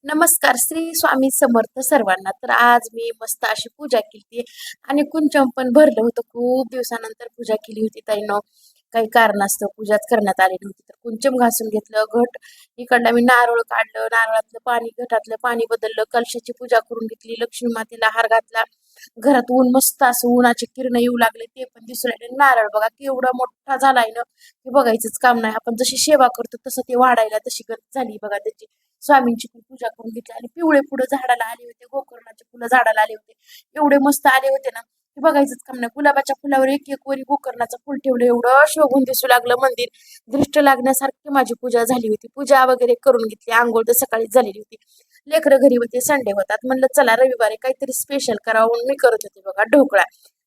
नमस्कार श्री स्वामी समर्थ सर्वांना. तर आज मी मस्त अशी पूजा केली आणि कुंचम पण भरलं होतं. खूप दिवसानंतर पूजा केली होती ताईनं. काही कारणास्तव पूजाच करण्यात आली नव्हती, तर कुंचम घासून घेतलं. घट इकडनं मी नारळ काढलं, नारळातलं पाणी घटातलं पाणी बदललं, कलशाची पूजा करून घेतली, लक्ष्मी मातेला हार घातला. घरात ऊन मस्त असं उन्हाचे किरण येऊ लागले, ते पण दिसू लागले. नारळ बघा केवढा मोठा झालाय ना, हे बघायचंच काम नाही. आपण जशी सेवा करतो तसं ते वाढायला तशी गत झाली बघा त्याची. स्वामींची पण पूजा करून घेतली आणि पिवळे फुलं झाडाला आले होते, गोकर्णाचे फुलं झाडाला आले होते. एवढे मस्त आले होते ना, ते बघायचंच काम नाही. गुलाबाच्या फुलावर एक एक वरी गोकर्णाचं फुल ठेवलं, एवढं शोभून दिसू लागलं मंदिर. दृष्ट लागण्यासारखी माझी पूजा झाली होती. पूजा वगैरे करून घेतली, आंघोळ तर सकाळीच झालेली होती. लेकरं घरी होते, संडे होतात, म्हणलं चला रविवारी काहीतरी स्पेशल करावं म्हणून मी करत होते बघा ढोकळा.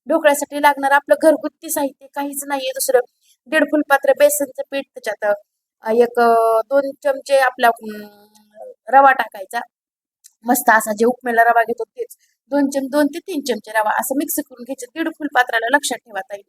ढोकळ्यासाठी लागणार आपलं घरगुती साहित्य काहीच नाहीये दुसरं. दीड फुलपात्र बेसनचं पीठ, त्याच्यात एक 2 चमचे आपला रवा टाकायचा. मस्त असा जे उपमेला रवा घेतो तेच 2 ते 3 चमचे रवा असं मिक्स करून घ्यायचं. दीड फुलपात्राला लक्षात ठेवा ताई.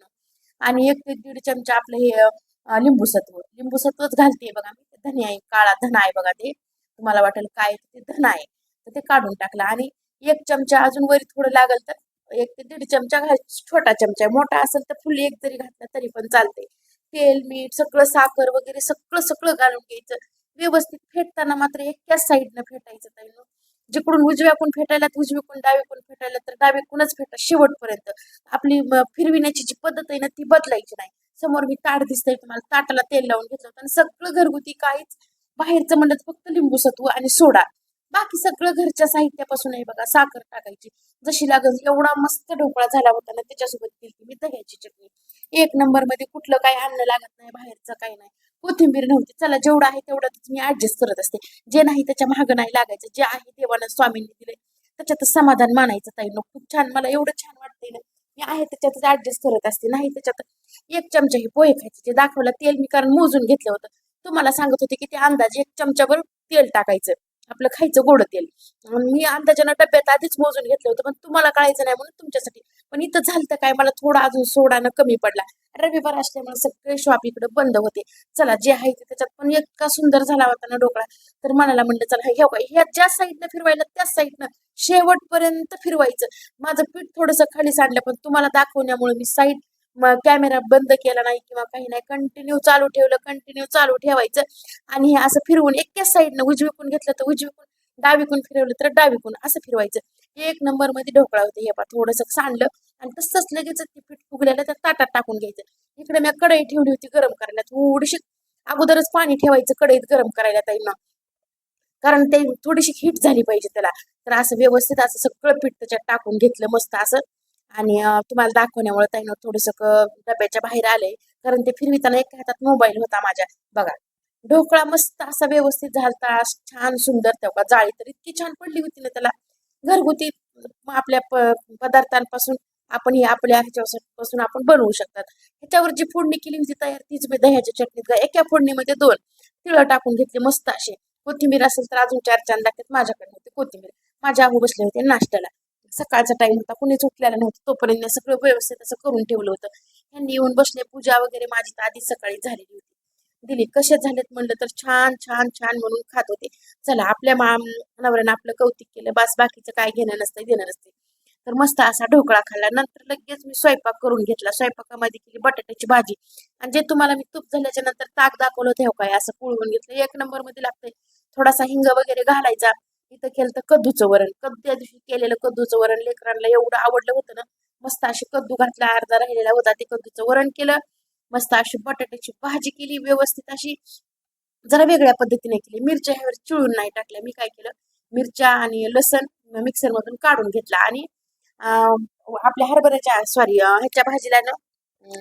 आणि 1 ते 1.5 चमचा आपलं हे लिंबू सत्व. लिंबू सत्वच घालते बघा मी. धने आहे, काळा धना आहे बघा ते. तुम्हाला वाटेल काय ते धना आहे, तर ते काढून टाकलं. आणि 1 चमचा अजून वरी थोडं लागल तर 1 ते 1.5 चमचा छोटा चमचा आहे. मोठा असेल तर फुल एक जरी घातला तरी पण चालते. तेल मीठ सगळं साखर वगैरे सगळं सगळं घालून घ्यायचं. व्यवस्थित फेटताना मात्र एकाच साईडनं फेटायचं ताई. जिकडून उजव्याकडून फेटायला तर उजवीकडून, डावीकडून फेटायला तर डावीकडूनच फेटा शेवटपर्यंत. आपली फिरविण्याची जी पद्धत आहे ना ती बदलायची नाही. समोर मी ताट दिसतंय तुम्हाला, ताटाला तेल लावून घेतलं होतं आणि सगळं घरगुती, काहीच बाहेरचं म्हणलं तर फक्त लिंबू सत्व आणि सोडा. बाकी सगळं घरच्या साहित्यापासून आहे बघा. साखर टाकायची जशी लागल. एवढा मस्त ढोकळा झाला होता ना, त्याच्यासोबत केली मी दह्याची चटणी. एक नंबर मध्ये. कुठलं काही अन्न लागत नाही, बाहेरचं काही नाही. कोथिंबीर नव्हती, चला जेवढं आहे तेवढंच मी ऍडजस्ट करत असते. जे नाही त्याच्या मागं नाही लागायचं. जे आहे देवानं स्वामींनी दिले त्याच्यातच समाधान मानायचं ताई. खूप छान, मला एवढं छान वाटतंय ना, मी आहे त्याच्यातच ऍडजस्ट करत असते. नाही त्याच्यात 1 चमचा हे पोहे खायचे, जे दाखवलं तेल मी कारण मोजून घेतलं होतं. तुम्हाला सांगत होते की ते अंदाजे 1 चमचाभर तेल टाकायचं, आपलं खायचं गोड तेल. मी अंदाजानं डब्यात आधीच मोजून घेतलं होतं, पण तुम्हाला कळायचं नाही म्हणून तुमच्यासाठी. पण इथं झालं तर काय, मला थोडा अजून सोडानं कमी पडला. रविवार असल्यामुळे सगळे शॉप इकडे बंद होते. चला जे आहे ते त्याच्यात पण इतका सुंदर झाला होता ना ढोकळा. तर मनाला म्हणलं चला हे काय, ह्या ज्या साईडनं फिरवायला त्याच साईडनं शेवटपर्यंत फिरवायचं. माझं पीठ थोडंसं खाली सांडलं, पण तुम्हाला दाखवण्यामुळे मी साईड कॅमेरा बंद केला नाही किंवा काही नाही. कंटिन्यू चालू ठेवलं, कंटिन्यू चालू ठेवायचं. आणि हे असं फिरवून एकाच साईडनं उजवीकडून घेतलं तर उजवीकडून, डावीकडून फिरवलं तर डावीकडून असं फिरवायचं. एक नंबर मध्ये ढोकळा होते. हे पा थोडंसं सांडलं आणि तसंच लगेच ते पीठ फुगल्याला त्या ताटात टाकून घ्यायचं. इकडे मी कढई ठेवली होती गरम करायला. थोडीशी अगोदरच पाणी ठेवायचं कढईत गरम करायला ताई ना, कारण ते थोडीशी हीट झाली पाहिजे त्याला. तर असं व्यवस्थित असं सगळं पीठ त्याच्यात टाकून घेतलं मस्त असं. आणि तुम्हाला दाखवण्यामुळे ताईनं थोडस डब्याच्या बाहेर आलंय, कारण ते फिरविताना एका हातात मोबाईल होता माझ्या. बघा ढोकळा मस्त असा व्यवस्थित झालता, छान सुंदर. तेव्हा जाळी तर इतकी छान पडली होती ना त्याला. घरगुती आपल्या पदार्थांपासून आपण हे आपल्या ह्याच्यापासून आपण बनवू शकतात. ह्याच्यावर जी फोडणी केली होती तयार, तीच मी दह्याच्या चटणीत एका फोडणीमध्ये 2 तिळं टाकून घेतले मस्त असे. कोथिंबीर असेल तर अजून 4 लागतात. माझ्याकडे होते कोथिंबीर. माझ्या आहू बसले होते नाश्त्याला. सकाळचा टाइम होता, कुणीच उठलेला नव्हतं, तोपर्यंत मी सगळं व्यवस्थित असं करून ठेवलं होतं. त्यांनी येऊन बसले. पूजा वगैरे माझी तर आधीच सकाळी झालेली होती. दिली. कसे झालेत म्हणलं तर छान छान छान म्हणून खात होते. चला आपल्या नवऱ्यानं आपलं कौतुक केलं, बस बाकीचं काय घेणं नसतं देणं नसते. तर मस्त असा ढोकळा खाल्ला. नंतर लगेच मी स्वयंपाक करून घेतला. स्वयंपाकामध्ये केली बटाट्याची भाजी. आणि जे तुम्हाला मी तूप झाल्याच्या नंतर ताक दाखवलं होतं, काय असं पुळवून घेतलं. एक नंबर मध्ये लागतंय. थोडासा हिंग वगैरे घालायचा. इथं केलं तर कद्दूचं वरण. त्या दिवशी केलेलं कद्दूचं वरण लेकरांना एवढं आवडलं होतं ना. मस्त अशी कद्दू घातला, अर्धा राहिलेला होता, ते कद्दूचं वरण केलं. मस्त अशी बटाट्याची भाजी केली व्यवस्थित अशी. जरा वेगळ्या पद्धतीने केली. मिरच्या ह्यावर चिळून नाही टाकल्या. मी काय केलं, मिरच्या आणि लसण मिक्सर मधून काढून घेतला. आणि आपल्या हरभऱ्याच्या सॉरी ह्याच्या भाजीला ना,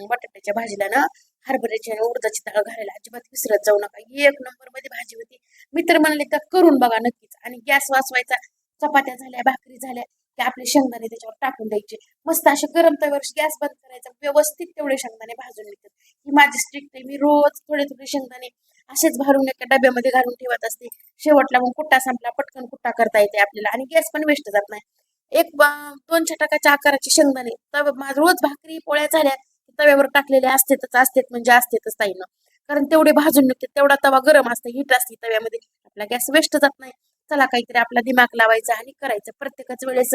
बटाट्याच्या भाजीला ना हरभऱ्याची आणि उडदाची डाळ घालायला अजिबात विसरत जाऊ नका. एक नंबर मध्ये भाजी होती. मी तर म्हणले तर करून बघा नक्कीच. आणि गॅस वाचवायचा. चपात्या झाल्या, भाकरी झाल्या, ते आपले शेंगदाणे त्याच्यावर टाकून द्यायचे. मस्त असे गरम तव्यावर गॅस बंद करायचा. व्यवस्थित तेवढे शेंगदाणे भाजून निघतात. ही माझी स्ट्रिक्ट आहे. मी रोज थोडे थोडे शेंगदाणे असेच भरून एका डब्यामध्ये घालून ठेवत असते. शेवटला मग कुट्टा संपला पटकन कुट्टा करता येते आपल्याला आणि गॅस पण वेस्ट जात नाही. 2 छटाकाच्या आकाराचे शेंगदाणे तव रोज भाकरी पोळ्या झाल्या तव्यावर टाकलेले असतेच म्हणजे असतेच ताईनं. कारण तेवढे भाजून निघते. तेवढा तवा गरम असते, हीट असते तव्यामध्ये, आपला गॅस वेस्ट जात नाही. चला काहीतरी आपला दिमाग लावायचा आणि करायचं. प्रत्येकाच वेळेस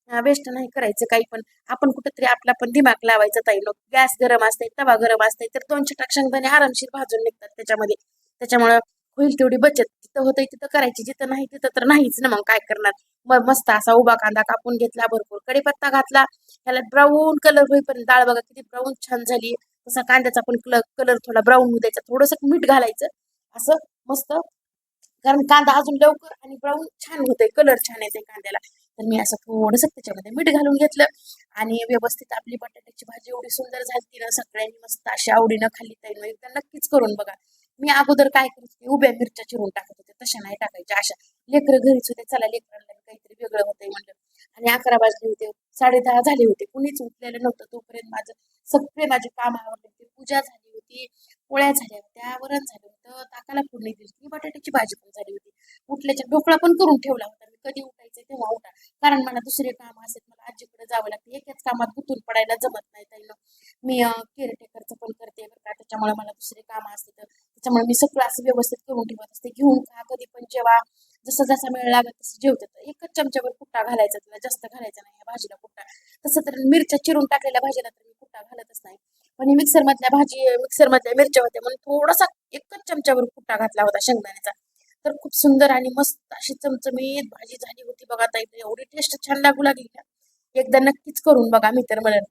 वेस्ट नाही करायचं काही पण. आपण कुठेतरी आपला पण दिमाग लावायचा ताई. लोक गॅस गरम असते, तवा गरम असते, तर 200 टाक शेंगदाणे आरामशीर भाजून निघतात त्याच्यामध्ये. त्याच्यामुळं होईल तेवढी बचत. जिथं होतंय तिथं करायची, जिथं नाही तिथं तर नाहीच ना. मग काय करणार. मग मस्त असा उभा कांदा कापून घेतला, भरपूर कढीपत्ता घातला, त्याला ब्राऊन कलर होईपर्यंत. डाळ बघा किती ब्राऊन छान झाली. तसा कांद्याचा पण कलर थोडा ब्राऊन होऊ द्यायचा. थोडंसं मीठ घालायचं असं मस्त, कारण कांदा अजून लवकर आणि ब्राऊन छान होतंय, कलर छान येते कांद्याला. तर मी असं थोडंसं त्याच्यामध्ये मीठ घालून घेतलं आणि व्यवस्थित आपली बटाट्याची भाजी एवढी सुंदर झाली ना, सगळ्यांनी मस्त अशी आवडीनं खाल्ली. ताई एकदा नक्कीच करून बघा. मी अगोदर काय करत होते, उभ्या मिरच्या चिरून टाकत होते, तशा नाही टाकायच्या. अशा लेकरं घरीच होते, चला लेकरांना काहीतरी वेगळं होतंय म्हणलं. आणि 11 वाजले होते, 10:30 झाले होते, कुणीच उठलेलं नव्हतं. तोपर्यंत सगळे माझे काम आवडले होते. पूजा झाली होती, पोळ्या झाल्या होत्या, वरण झालं होतं, ताकाला फोडणी दिली होती, बटाट्याची भाजी पण झाली होती. उठल्याच्या ढोकळा पण करून ठेवला होता. मी कधी उठायचं तेव्हा उठा, कारण मला दुसरे काम असेल, मला आजीकडे जावं लागतं. एकाच कामात गुंतून पडायला जमत नाही ताई. मी केअरटेकरचं पण करते बरं का, त्याच्यामुळे मला दुसरे काम असते, तर त्याच्यामुळे मी सगळं असं व्यवस्थित करून ठेवत असते. घेऊन खा, कधी पण जेवा, जसं जसा वेळ लागत तसं जेवते. तर एकच चमच्यावर कुट्टा घालायचा, त्याला जास्त घालायचा नाही या भाजीला कुट्टा. तसं तर मिरच्या चिरून टाकलेल्या भाजीला तर मी कुट्टा घालतच नाही. पण मिक्सरमधल्या मिरच्या होत्या म्हणून थोडासा एकच चमच्यावर कुट्टा घातला होता शेंगदाण्याचा. तर खूप सुंदर आणि मस्त अशी चमचमीत भाजी झाली होती बघा ताई. एवढी टेस्ट छान लागू लागली ना, एकदा नक्कीच करून बघा. मी तर म्हणेन.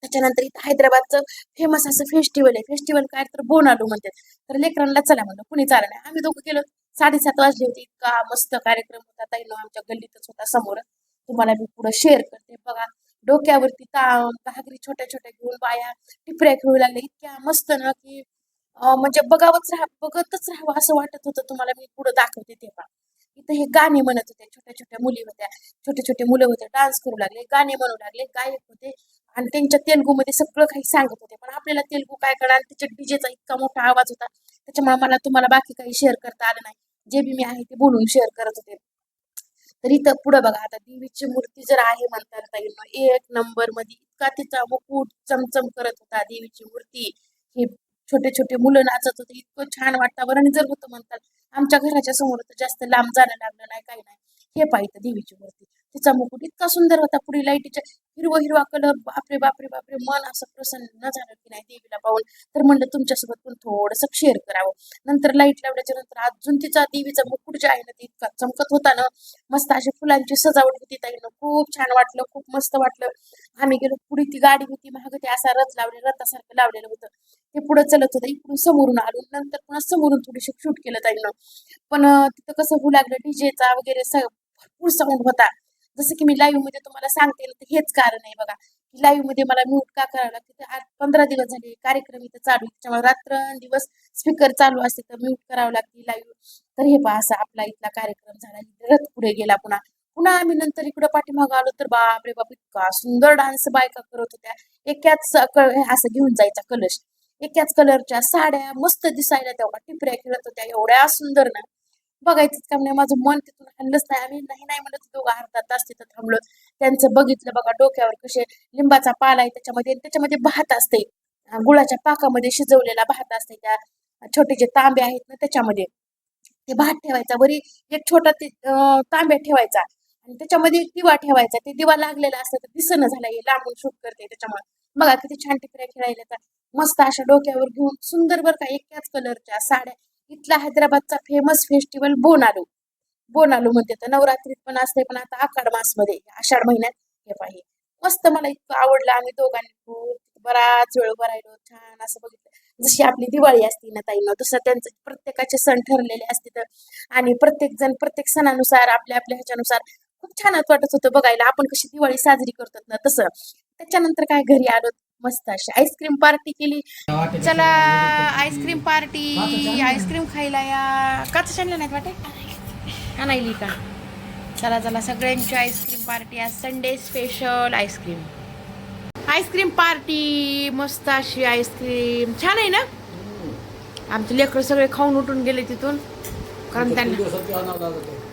त्याच्यानंतर इथं हैदराबादचं फेमस असं फेस्टिवल आहे. फेस्टिवल काय तर बोनालू म्हणतात. तर लेकरांना चला म्हणलं, कुणी चाललं नाही. आम्ही दोघं गेलो. 7:30 वाजले होते. इतका मस्त कार्यक्रम होता ताई. आमच्या गल्लीतच होता समोर. तुम्हाला मी पुढे शेअर करते बघा. डोक्यावरती घागरी छोट्या छोट्या घेऊन बाया टिपऱ्या खेळू लागल्या. इतक्या मस्त ना की म्हणजे बघतच राहावं असं वाटत होतं. तुम्हाला मी पुढे दाखवते तेव्हा. इथं हे गाणे म्हणत होते, छोट्या छोट्या मुली होत्या, छोटे छोटे मुलं होते, डान्स करू लागले, गाणे म्हणू लागले, गायक होते आणि त्यांच्या तेलुगूमध्ये सगळं काही सांगत होते. पण आपल्याला तेलुगू काय कळणार, त्याच्या डीजेचा इतका मोठा आवाज होता. त्याच्यामुळे मला तुम्हाला बाकी काही शेअर करता आलं नाही. जे बी मी आहे ते बोलून शेअर करत होते. तर इथं पुढं बघा, आता देवीची मूर्ती जर आहे म्हणता येईल ना, एक नंबर मध्ये इतका तिचा मुकुट चमचम करत होता देवीची मूर्ती. हे छोटे छोटे मुलं नाचत होते, इतकं छान वातावरण जर होतं म्हणतात. आमच्या घराच्या समोर तर जास्त लांब जायला लागलं नाही, काही नाही. हे पाहिजे देवीची मूर्ती, तिचा मुकुट इतका सुंदर होता. पुढे लाईटीच्या हिरवा हिरवा कलर, बापरे बापरे बापरे, मन असं प्रसन्न झालं की नाही देवीला पाहून. तर म्हणलं तुमच्यासोबत पण थोडंसं शेअर करावं. नंतर लाईट लावल्याच्या नंतर अजून तिचा देवीचा मुकुट जे आहे ना, ते इतका चमकत होता ना. मस्त अशी फुलांची सजावट होती ताईनं, खूप छान वाटलं, खूप मस्त वाटलं. आम्ही गेलो पुढे, ती गाडी होती महाग, ते असा रथासारखं लावलेलं होतं. ते पुढे चलत होतं, इकडून समोरून आलो, नंतर पुन्हा समोरून थोडीशी शूट केलं ताईनं. पण तिथं कसं होऊ लागलं, डीजेचा वगैरे भरपूर साऊंड होता. जसं की मी लाईव्ह मध्ये तुम्हाला सांगते ना, तर हेच कारण आहे बघा, की लाईव्ह मध्ये मला म्यूट का करावं लागते. ते आज 15 दिवस झाले कार्यक्रम इथं चालू आहे, त्याच्यामुळे रात्रंदिवस स्पीकर चालू असते, तर म्यूट करावं लागते लाईव्ह. तर हे पहा, असा आपला इथला कार्यक्रम झाला. रथ पुढे गेला. पुन्हा पुन्हा आम्ही नंतर इकडे पाठीमागं आलो, तर बापरे बाप, इतका सुंदर डान्स बायका करत होत्या. असं घेऊन जायचा कलश, एकाच कलरच्या साड्या मस्त दिसायला, तेव्हा टिपऱ्या खेळत होत्या, एवढ्या सुंदर ना, बघायचंच काम नाही. माझं मन तिथून हल्लंच नाही. आम्ही नाही नाही म्हणत दोघं अर्धा तास तिथं थांबलो. त्यांचं बघितलं बघा, डोक्यावर कसे लिंबाचा पाला आहे त्याच्यामध्ये, आणि त्याच्यामध्ये भात असते, गुळाच्या पाकामध्ये शिजवलेला भात असते. त्या छोटे जे तांबे आहेत ना, त्याच्यामध्ये ते भात ठेवायचा. वरी एक छोटा तांब्या ठेवायचा आणि त्याच्यामध्ये दिवा ठेवायचा. ते दिवा लागलेला असतं, तर दिसणं झालं, हे लांबून शूट करते त्याच्यामुळे. बघा किती छान टिपऱ्या खेळायला तर मस्त अशा डोक्यावर घेऊन, सुंदर बरं का, एकाच कलरच्या साड्या. इथला हैदराबादचा फेमस फेस्टिवल बोनालू. बोनालू म्हणते, तर नवरात्रीत पण असते, पण आता आषाढ मास मध्ये, आषाढ महिन्यात. हे पाहिजे मस्त, मला इतकं आवडलं. आम्ही दोघांनी खूप बराच वेळ उभं राहिलो, छान असं बघितलं. जशी आपली दिवाळी असती ना ताईनं, तसं त्यांचे प्रत्येकाचे सण ठरलेले असते. तर आणि प्रत्येक जण प्रत्येक सणानुसार, आपल्या आपल्या ह्याच्यानुसार खूप छान वाटत होतं बघायला. आपण कशी दिवाळी साजरी करतात ना, तसं. त्याच्यानंतर काय, घरी आलो, मस्त अशी आईस्क्रीम पार्टी केली. चला आईस्क्रीम पार्टी, आईस्क्रीम खायला या. काच आणलं नाहीत वाटे, आणायली का? चला चला, सगळ्यांची आईस्क्रीम पार्टी आज, Sunday special ice cream. Ice cream party, मस्त अशी आईस्क्रीम, छान आहे ना. आमचे लेकरं सगळे खाऊन उठून गेले तिथून, कारण त्यांना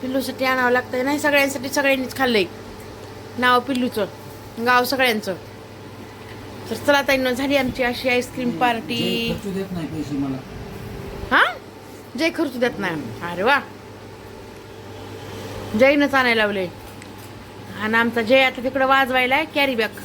पिल्लूसाठी आणावं लागतंय. नाही, सगळ्यांसाठी, सगळ्यांनीच खाल्लंय. नाव पिल्लूचं, गाव सगळ्यांचं. तर चला ताईंनो, झाली आमची अशी आईस्क्रीम पार्टी. हा, जे खर्च देत नाही. अरे वा, जयनंच आणायला लावले आणि आमचा जय आता तिकडं वाजवायला कॅरी बॅग.